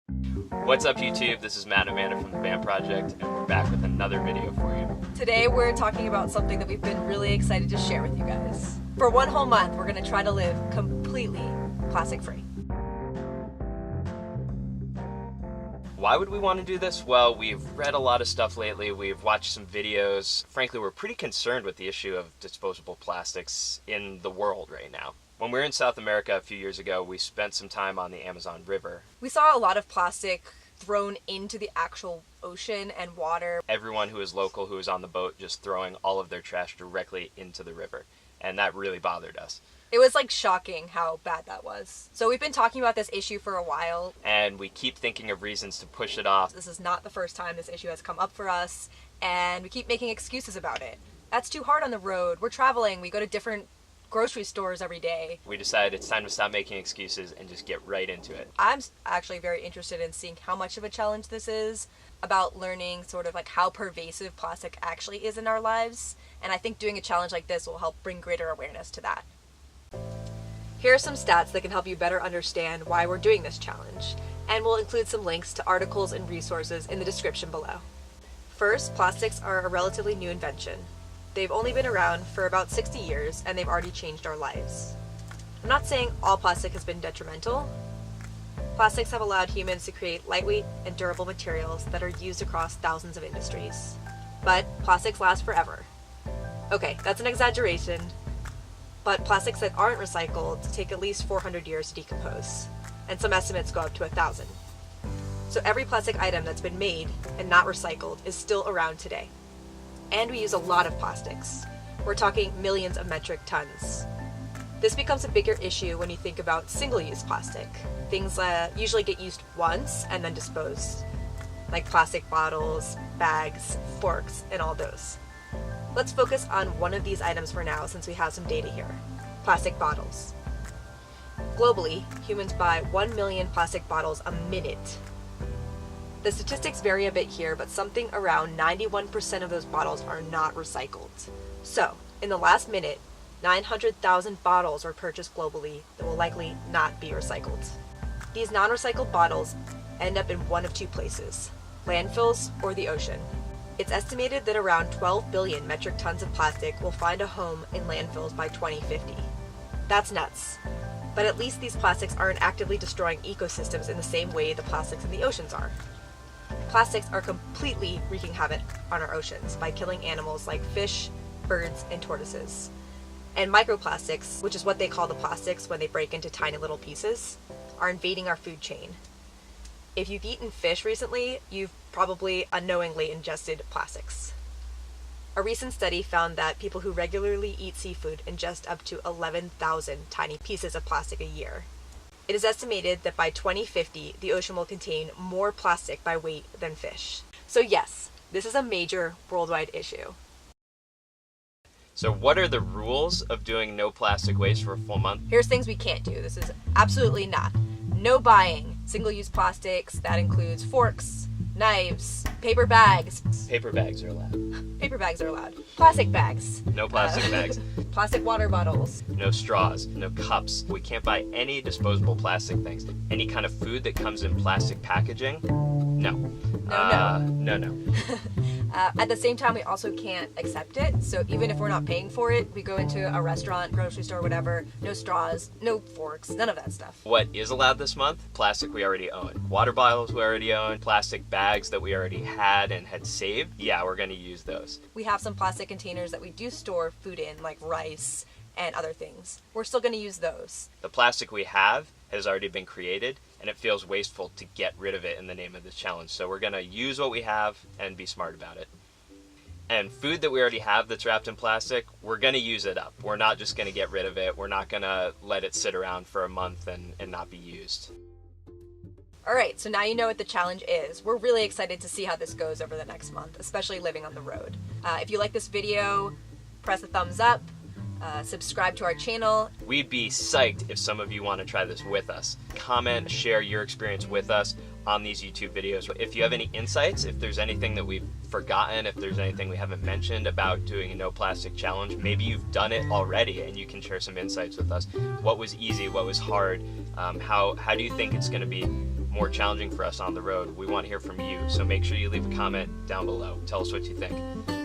What's up YouTube? This is Matt and Amanda from the Van Project, and we're back with another video for you. Today we're talking about something that we've been really excited to share with you guys. For one whole month, we're going to try to live completely plastic free. Why would we want to do this? Well, we've read a lot of stuff lately, we've watched some videos. Frankly, we're pretty concerned with the issue of disposable plastics in the world right now. When we were in South America a few years ago, we spent some time on the Amazon River. We saw a lot of plastic thrown into the actual ocean and water. Everyone who was local, who was on the boat, just throwing all of their trash directly into the river. And that really bothered us. It was like shocking how bad that was. So we've been talking about this issue for a while. And we keep thinking of reasons to push it off. This is not the first time this issue has come up for us, and we keep making excuses about it. That's too hard on the road. We're traveling. We go to different grocery stores every day. We decided it's time to stop making excuses and just get right into it. I'm actually very interested in seeing how much of a challenge this is, about learning sort of like how pervasive plastic actually is in our lives, and I think doing a challenge like this will help bring greater awareness to that. Here are some stats that can help you better understand why we're doing this challenge, and we'll include some links to articles and resources in the description below. First, plastics are a relatively new invention. They've only been around for about 60 years, and they've already changed our lives. I'm not saying all plastic has been detrimental. Plastics have allowed humans to create lightweight and durable materials that are used across thousands of industries. But plastics last forever. Okay, that's an exaggeration, but plastics that aren't recycled take at least 400 years to decompose, and some estimates go up to 1,000. So every plastic item that's been made and not recycled is still around today. And we use a lot of plastics. We're talking millions of metric tons. This becomes a bigger issue when you think about single-use plastic. Things that usually get used once and then disposed, like plastic bottles, bags, forks, and all those. Let's focus on one of these items for now since we have some data here. Plastic bottles. Globally, humans buy 1 million plastic bottles a minute. The statistics vary a bit here, but something around 91% of those bottles are not recycled. So, in the last minute, 900,000 bottles were purchased globally that will likely not be recycled. These non-recycled bottles end up in one of two places: landfills or the ocean. It's estimated that around 12 billion metric tons of plastic will find a home in landfills by 2050. That's nuts. But at least these plastics aren't actively destroying ecosystems in the same way the plastics in the oceans are. Plastics are completely wreaking havoc on our oceans by killing animals like fish, birds, and tortoises. And microplastics, which is what they call the plastics when they break into tiny little pieces, are invading our food chain. If you've eaten fish recently, you've probably unknowingly ingested plastics. A recent study found that people who regularly eat seafood ingest up to 11,000 tiny pieces of plastic a year. It is estimated that by 2050, the ocean will contain more plastic by weight than fish. So yes, this is a major worldwide issue. So what are the rules of doing no plastic waste for a full month? Here's things we can't do. This is absolutely not. No buying single-use plastics. That includes forks, knives, paper bags. Paper bags are allowed. Paper bags are allowed. Plastic bags. No plastic bags. Plastic water bottles. No straws, no cups. We can't buy any disposable plastic things. Any kind of food that comes in plastic packaging, no. No. At the same time, we also can't accept it. So even if we're not paying for it, we go into a restaurant, grocery store, whatever, no straws, no forks, none of that stuff. What is allowed this month? Plastic we already own. Water bottles we already own. Plastic bags that we already had and had saved. Yeah, we're going to use those. We have some plastic containers that we do store food in, like rice and other things. We're still going to use those. The plastic we have has already been created, and it feels wasteful to get rid of it in the name of this challenge. So we're going to use what we have and be smart about it. And food that we already have that's wrapped in plastic, we're going to use it up. We're not just going to get rid of it. We're not going to let it sit around for a month and not be used. Alright, so now you know what the challenge is. We're really excited to see how this goes over the next month, especially living on the road. If you like this video, press a thumbs up, subscribe to our channel. We'd be psyched if some of you want to try this with us. Comment, share your experience with us on these YouTube videos. If you have any insights, if there's anything that we've forgotten, if there's anything we haven't mentioned about doing a no plastic challenge, maybe you've done it already and you can share some insights with us. What was easy? What was hard? How do you think it's going to be more challenging for us on the road. We want to hear from you, so make sure you leave a comment down below. Tell us what you think.